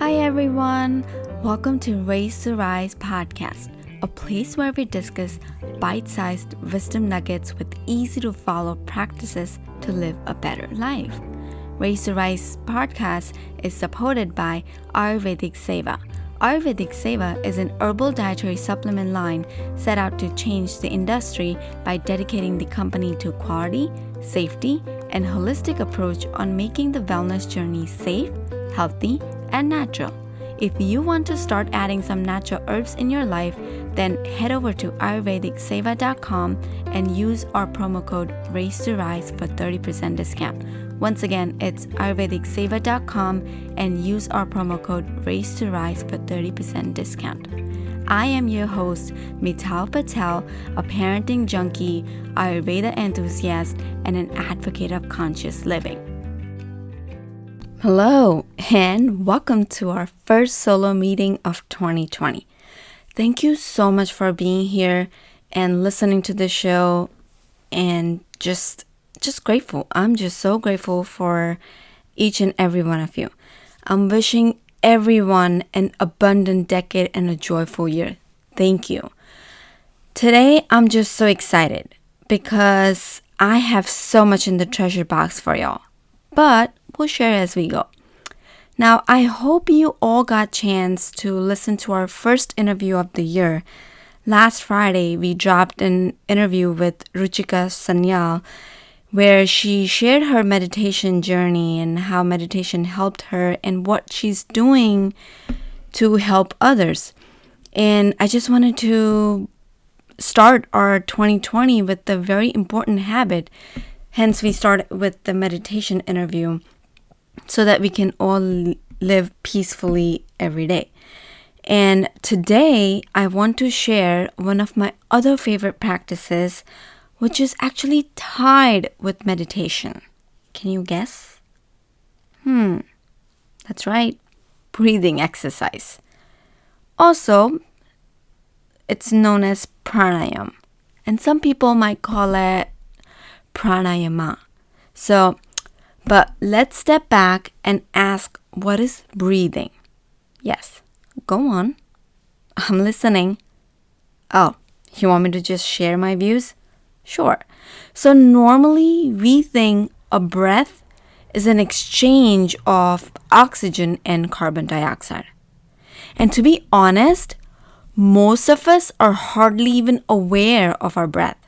Hi everyone, welcome to Raise to Rise podcast, a place where we discuss bite-sized wisdom nuggets with easy-to-follow practices to live a better life. Raise to Rise podcast is supported by Ayurvedic Seva. Ayurvedic Seva is an herbal dietary supplement line set out to change the industry by dedicating the company to quality, safety, and holistic approach on making the wellness journey safe, healthy, and natural. If you want to start adding some natural herbs in your life, then head over to ayurvedicseva.com and use our promo code RAISE2RISE for 30% discount. Once again, it's ayurvedicseva.com and use our promo code RAISE2RISE for 30% discount. I am your host, Mital Patel, a parenting junkie, Ayurveda enthusiast, and an advocate of conscious living. Hello, and welcome to our first solo meeting of 2020. Thank you so much for being here and listening to the show, and just grateful. I'm just so grateful for each and every one of you. I'm wishing everyone an abundant decade and a joyful year. Thank you. Today, I'm just so excited because I have so much in the treasure box for y'all. But we'll share as we go. Now, I hope you all got a chance to listen to our first interview of the year. Last Friday, we dropped an interview with Ruchika Sanyal, where she shared her meditation journey and how meditation helped her and what she's doing to help others. And I just wanted to start our 2020 with a very important habit. Hence, we start with the meditation interview so that we can all live peacefully every day. And today, I want to share one of my other favorite practices, which is actually tied with meditation. Can you guess? That's right, breathing exercise. Also, it's known as Pranayama, and some people might call it Pranayama. But let's step back and ask, what is breathing? Yes, go on. I'm listening. Oh, you want me to just share my views? Sure. So normally we think a breath is an exchange of oxygen and carbon dioxide. And to be honest, most of us are hardly even aware of our breath.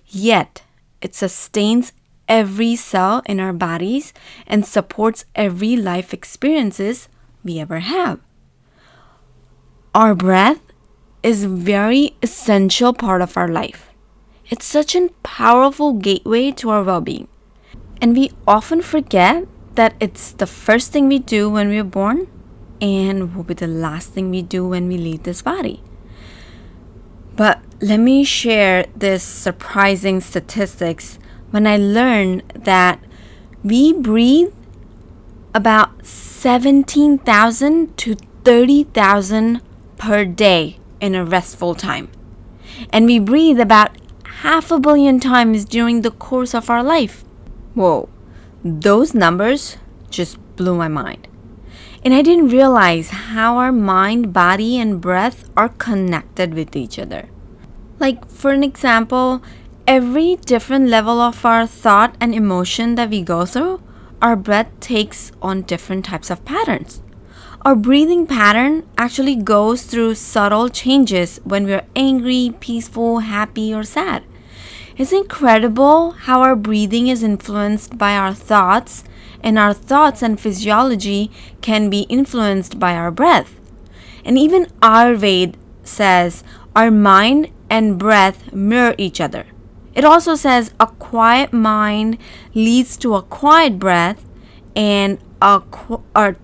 Yet, it sustains every cell in our bodies and supports every life experiences we ever have. Our breath is a very essential part of our life. It's such a powerful gateway to our well-being. And we often forget that it's the first thing we do when we're born and will be the last thing we do when we leave this body. But let me share this surprising statistics when I learned that we breathe about 17,000 to 30,000 per day in a restful time. And we breathe about 500 million times during the course of our life. Whoa, those numbers just blew my mind. And I didn't realize how our mind, body, and breath are connected with each other. Like, for an example, every different level of our thought and emotion that we go through, our breath takes on different types of patterns. Our breathing pattern actually goes through subtle changes when we're angry, peaceful, happy, or sad. It's incredible how our breathing is influenced by our thoughts, and our thoughts and physiology can be influenced by our breath. And even Ayurveda says our mind and breath mirror each other. It also says a quiet mind leads to a quiet breath, and a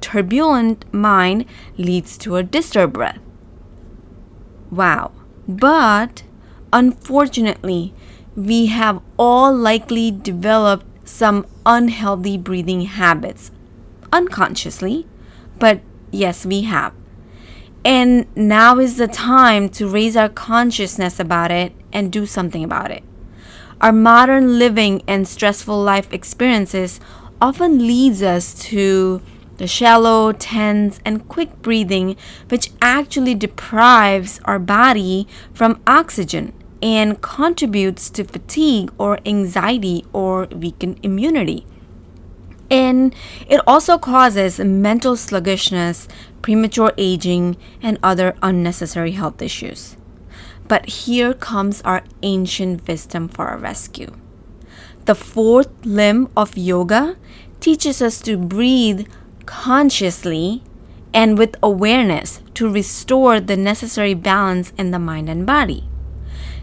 turbulent mind leads to a disturbed breath. Wow. But unfortunately, we have all likely developed some unhealthy breathing habits unconsciously, but yes, we have. And now is the time to raise our consciousness about it and do something about it. Our modern living and stressful life experiences often leads us to the shallow, tense, and quick breathing, which actually deprives our body from oxygen and contributes to fatigue or anxiety or weakened immunity. And it also causes mental sluggishness, premature aging, and other unnecessary health issues. But here comes our ancient wisdom for our rescue. The fourth limb of yoga teaches us to breathe consciously and with awareness to restore the necessary balance in the mind and body.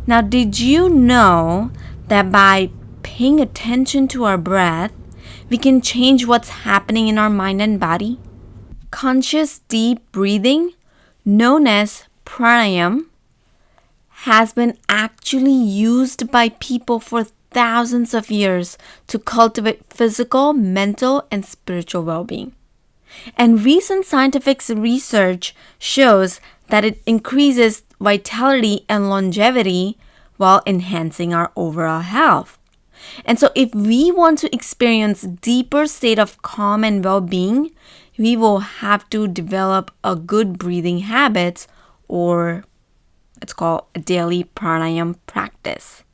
Now, did you know that by paying attention to our breath, we can change what's happening in our mind and body? Conscious deep breathing, known as pranayama, has been actually used by people for thousands of years to cultivate physical, mental, and spiritual well-being. And recent scientific research shows that it increases vitality and longevity while enhancing our overall health. And so if we want to experience deeper state of calm and well-being, we will have to develop a good breathing habits, or it's called a daily pranayama practice.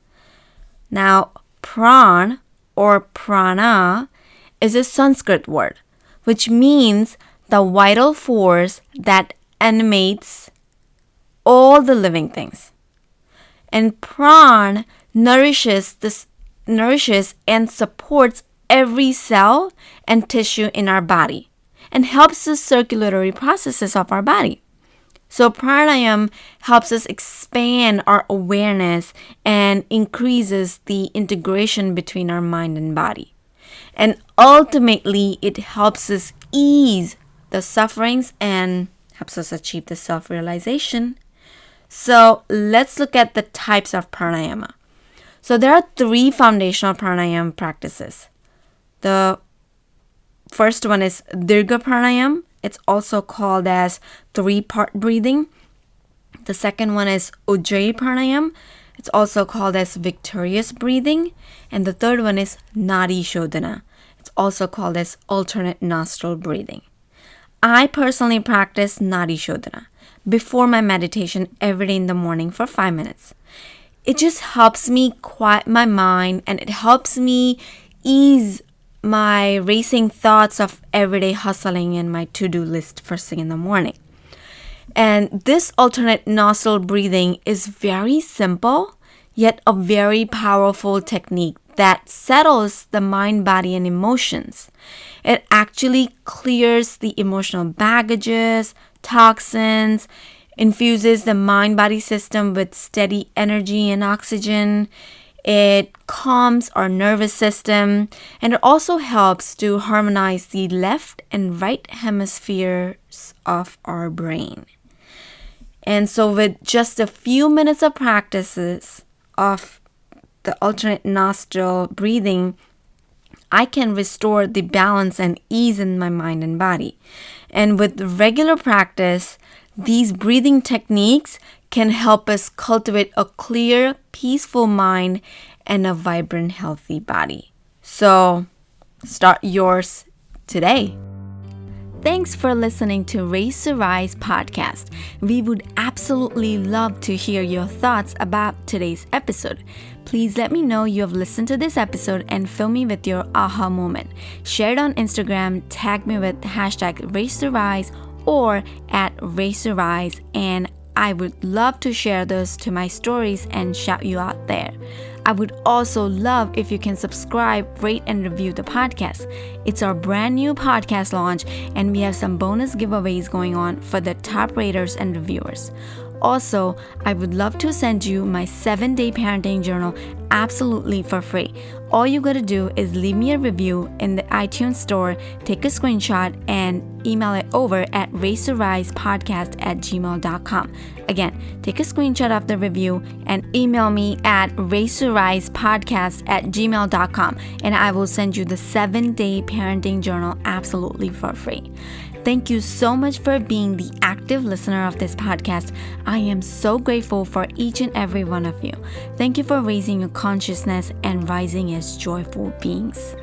Now, pran or prana is a Sanskrit word, which means the vital force that animates all the living things. And pran nourishes and supports every cell and tissue in our body and helps the circulatory processes of our body. So pranayama helps us expand our awareness and increases the integration between our mind and body. And ultimately, it helps us ease the sufferings and helps us achieve the self-realization. So let's look at the types of pranayama. So there are 3 foundational pranayama practices. The first one is Dirgha pranayama. It's also called as 3-part breathing. The second one is Ujjayi pranayama. It's also called as victorious breathing. And the third one is Nadi Shodhana. It's also called as alternate nostril breathing. I personally practice Nadi Shodhana before my meditation every day in the morning for 5 minutes. It just helps me quiet my mind, and it helps me ease my racing thoughts of everyday hustling and my to-do list first thing in the morning. And this alternate nostril breathing is very simple, yet a very powerful technique that settles the mind, body, and emotions. It actually clears the emotional baggages, toxins, infuses the mind-body system with steady energy and oxygen. It calms our nervous system, and it also helps to harmonize the left and right hemispheres of our brain. And so with just a few minutes of practices of the alternate nostril breathing, I can restore the balance and ease in my mind and body. And with regular practice, these breathing techniques can help us cultivate a clear, peaceful mind and a vibrant, healthy body. So, start yours today. Thanks for listening to Raise to Rise podcast. We would absolutely love to hear your thoughts about today's episode. Please let me know you have listened to this episode and fill me with your aha moment. Share it on Instagram, tag me with hashtag Raise to Rise or at Raise to Rise, and I would love to share those to my stories and shout you out there. I would also love if you can subscribe, rate, and review the podcast. It's our brand new podcast launch, and we have some bonus giveaways going on for the top raters and reviewers. Also, I would love to send you my 7-day parenting journal absolutely for free. All you gotta do is leave me a review in the iTunes store, take a screenshot, and email it over at raisetorisepodcast@gmail.com. Again, take a screenshot of the review and email me at raisetorisepodcast@gmail.com, and I will send you the 7-day parenting journal absolutely for free. Thank you so much for being the active listener of this podcast. I am so grateful for each and every one of you. Thank you for raising your consciousness and rising as joyful beings.